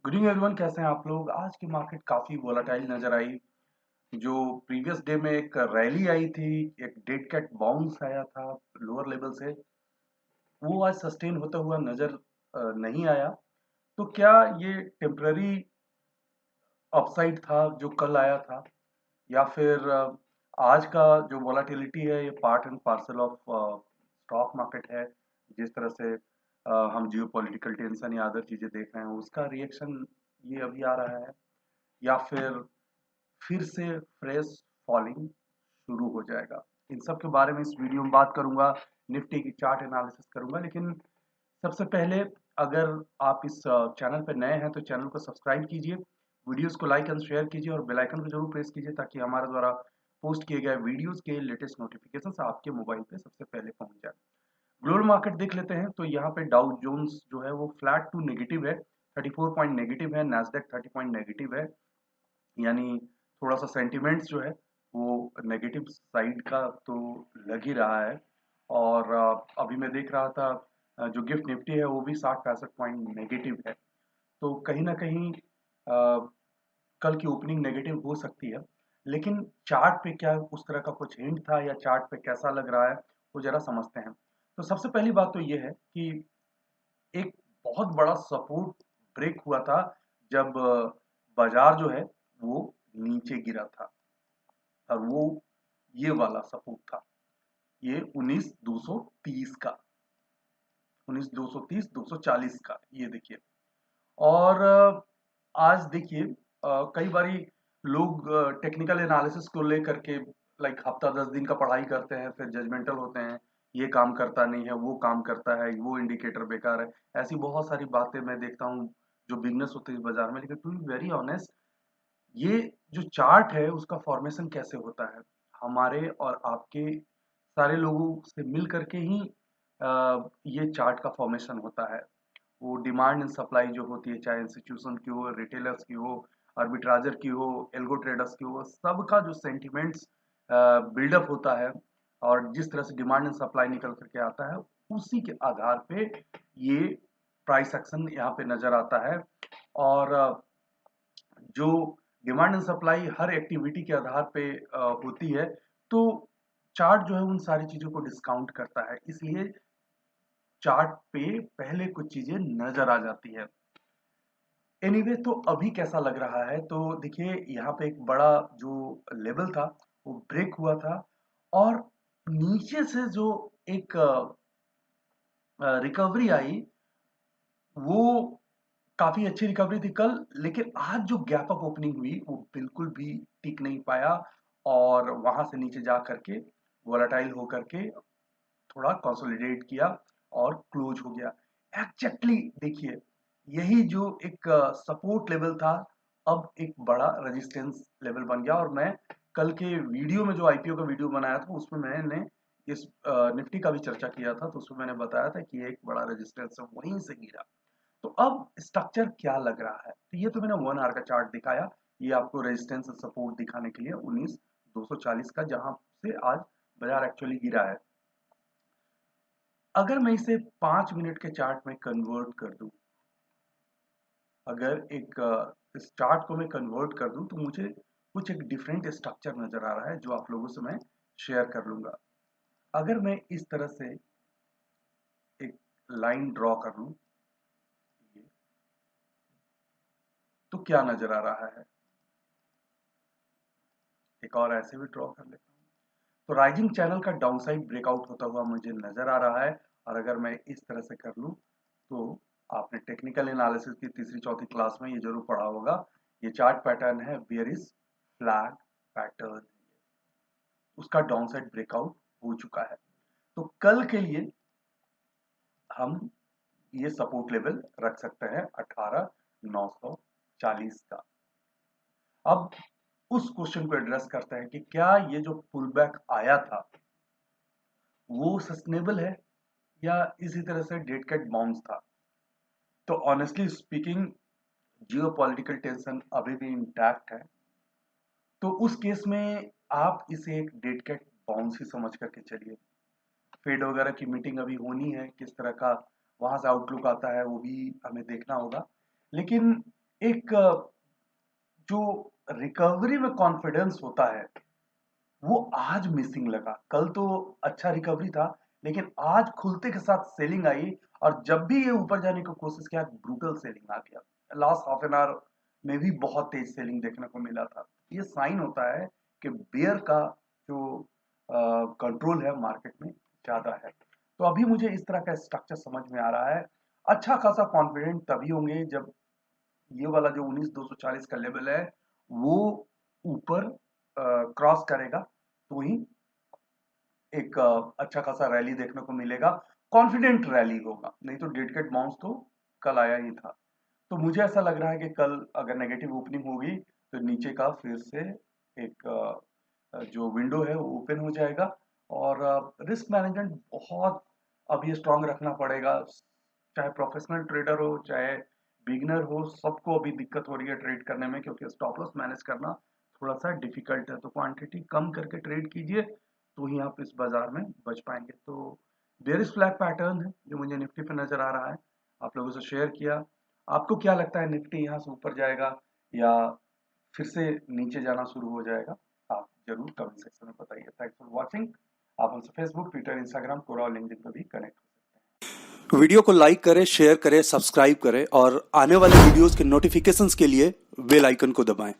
Good evening everyone, कैसे हैं आप लोग। आज की मार्केट काफी वोलाटाइल नजर आई। जो प्रीवियस डे में एक रैली आई थी, एक डेड कैट बाउंस आया था लोअर लेवल से, वो आज सस्टेन होता हुआ नजर नहीं आया। तो क्या ये टेम्पररी अपसाइड था जो कल आया था, या फिर आज का जो वोलाटिलिटी है ये part and parcel of stock market है। जिस तरह से हम जियो पॉलिटिकल टेंशन या अदर चीजें देख रहे हैं, उसका रिएक्शन ये अभी आ रहा है, या फिर से फ्रेश फॉलिंग शुरू हो जाएगा। इन सब के बारे में इस वीडियो में बात करूंगा। निफ्टी की चार्ट एनालिसिस करूंगा, लेकिन सबसे पहले, अगर आप इस चैनल पर नए हैं तो चैनल को सब्सक्राइब कीजिए, वीडियोस को लाइक एंड शेयर कीजिए और बेल आइकन को जरूर प्रेस कीजिए, ताकि हमारे द्वारा पोस्ट किए गए वीडियोस के लेटेस्ट नोटिफिकेशंस आपके मोबाइल पे सबसे पहले पहुंच जाए। ग्लोबल मार्केट देख लेते हैं, तो यहाँ पे डाउ जोन्स जो है वो फ्लैट टू नेगेटिव है, 34 पॉइंट नेगेटिव है। नैस्डैक 30 पॉइंट नेगेटिव है, यानी थोड़ा सा सेंटिमेंट्स जो है वो नेगेटिव साइड का तो लग ही रहा है। और अभी मैं देख रहा था, जो गिफ्ट निफ्टी है वो भी 60-65 पॉइंट नेगेटिव है। तो कहीं ना कहीं कल की ओपनिंग नेगेटिव हो सकती है, लेकिन चार्ट पे क्या उस तरह का कुछ हिंट था, या चार्ट पे कैसा लग रहा है वो जरा समझते हैं। तो सबसे पहली बात तो ये है कि एक बहुत बड़ा सपोर्ट ब्रेक हुआ था जब बाजार जो है वो नीचे गिरा था, और वो ये वाला सपोर्ट था, ये 19,230 का, 19,230 240 का, ये देखिए। और आज देखिए, कई बारी लोग टेक्निकल एनालिसिस को लेकर के लाइक हफ्ता 10 दिन का पढ़ाई करते हैं, फिर जजमेंटल होते हैं, ये काम करता नहीं है, वो काम करता है, वो इंडिकेटर बेकार है। ऐसी बहुत सारी बातें मैं देखता हूँ जो बिजनेस होते हैं इस बाजार में। लेकिन टू बी वेरी ऑनेस्ट, ये जो चार्ट है उसका फॉर्मेशन कैसे होता है, हमारे और आपके सारे लोगों से मिल करके ही ये चार्ट का फॉर्मेशन होता है। वो डिमांड एंड सप्लाई जो होती है, चाहे इंस्टीट्यूशन की हो, रिटेलर्स की हो, आर्बिट्राजर की हो, एल्गो ट्रेडर्स की हो, सबका जो सेंटिमेंट्स बिल्डअप होता है और जिस तरह से डिमांड एंड सप्लाई निकल करके आता है, उसी के आधार पे ये प्राइस एक्शन यहाँ पे नजर आता है। और जो demand and supply her activity के आधार पे होती है, तो चार्ट जो है उन सारी चीजों को डिस्काउंट करता है, इसलिए चार्ट पे पहले कुछ चीजें नजर आ जाती है। एनीवे, तो अभी कैसा लग रहा है, तो देखिए यहाँ पे एक बड़ा जो लेवल था वो ब्रेक हुआ था, और नीचे से जो एक रिकवरी आई, वो काफी अच्छी रिकवरी थी कल। लेकिन आज जो गैप अप ओपनिंग हुई वो बिल्कुल भी टिक नहीं पाया, और वहां से नीचे जा करके वोलाटाइल होकर के थोड़ा कंसोलिडेट किया और क्लोज हो गया। एग्जैक्टली देखिए, यही जो एक सपोर्ट लेवल था, अब एक बड़ा रेजिस्टेंस लेवल बन गया। और मैं कल के वीडियो में जो आईपीओ का वीडियो बनाया था उसमें मैंने इस निफ्टी का भी चर्चा किया था, तो उसमें मैंने बताया था कि ये एक बड़ा रेजिस्टेंस है, वहीं से गिरा। तो अब स्ट्रक्चर क्या लग रहा है, तो ये तो मैंने 1 आवर का चार्ट दिखाया, ये आपको रेजिस्टेंस सपोर्ट दिखाने के लिए 19,240 का, जहां से आज बाजार एक्चुअली गिरा है। अगर मैं इसे 5 मिनट के चार्ट में कन्वर्ट कर दूं, अगर इस चार्ट को मैं कन्वर्ट कर दूं, तो मुझे कुछ एक डिफरेंट स्ट्रक्चर नजर आ रहा है, जो आप लोगों से मैं शेयर कर लूंगा। अगर मैं इस तरह से एक लाइन ड्रॉ कर लूं, ये, तो क्या नजर आ रहा है। एक और ऐसे भी ड्रॉ कर लेता हूं, तो राइजिंग चैनल का डाउनसाइड ब्रेकआउट होता हुआ मुझे नजर आ रहा है। और अगर मैं इस तरह से कर लूं, तो आपने टेक्निकल एनालिसिस की तीसरी चौथी क्लास में ये जरूर पढ़ा होगा, ये चार्ट पैटर्न है बेयरिश फ्लैग पैटर्न, उसका डाउनसाइड ब्रेकआउट हो चुका है। तो कल के लिए हम ये सपोर्ट लेवल रख सकते हैं 18,940 का। अब उस क्वेश्चन को एड्रेस करते हैं कि क्या ये जो पुल बैक आया था वो सस्टेनेबल है, या इसी तरह से डेड कैट बाउंस था। तो ऑनेस्टली स्पीकिंग, जियो पॉलिटिकल टेंशन अभी भी इंटैक्ट है, तो उस केस में आप इसे एक डेड कैट बाउंस ही समझ करके चलिए। फेड वगैरह की मीटिंग अभी होनी है, किस तरह का वहां से आउटलुक आता है वो भी हमें देखना होगा। लेकिन एक जो रिकवरी में कॉन्फिडेंस होता है वो आज मिसिंग लगा। कल तो अच्छा रिकवरी था, लेकिन आज खुलते के साथ सेलिंग आई और जब भी ये ऊपर जाने की कोशिश किया ब्रूटल सेलिंग आ गया। लास्ट हाफ एन आवर में भी बहुत तेज सेलिंग देखने को मिला था। ये साइन होता है कि बेयर का जो कंट्रोल है मार्केट में ज्यादा है। तो अभी मुझे इस तरह का स्ट्रक्चर समझ में आ रहा है। अच्छा खासा कॉन्फिडेंट तभी होंगे जब ये वाला जो 19,240 का लेवल है वो ऊपर क्रॉस करेगा, तो ही एक अच्छा खासा रैली देखने को मिलेगा। कॉन्फिडेंट रैली होगा, नहीं तो डेड कैट बाउंस तो कल आया ही था। तो मुझे ऐसा लग रहा है कि कल अगर नेगेटिव ओपनिंग होगी तो नीचे का फिर से एक जो विंडो है वो ओपन हो जाएगा। और रिस्क मैनेजमेंट बहुत अभी स्ट्रांग रखना पड़ेगा। चाहे प्रोफेशनल ट्रेडर हो चाहे बिगिनर हो, सबको अभी दिक्कत हो रही है ट्रेड करने में, क्योंकि स्टॉप लॉस मैनेज करना थोड़ा सा डिफिकल्ट है। तो क्वांटिटी कम करके ट्रेड कीजिए तो ही आप इस बाजार में बच पाएंगे। तो बेयरिश फ्लैग पैटर्न है जो मुझे निफ्टी पे नजर आ रहा है, आप लोगों से शेयर किया। आपको क्या लगता है, निफ्टी यहाँ से ऊपर जाएगा या फिर से नीचे जाना शुरू हो जाएगा? आप जरूर कमेंट सेक्शन में बताइए। Thanks for watching. आप हमसे फेसबुक, ट्विटर, इंस्टाग्राम, कोरा और लिंक्डइन पर भी कनेक्ट हो सकते हैं। वीडियो को लाइक करें, शेयर करें, सब्सक्राइब करें और आने वाले वीडियोस के नोटिफिकेशंस के लिए बेल आइकन को दबाएं।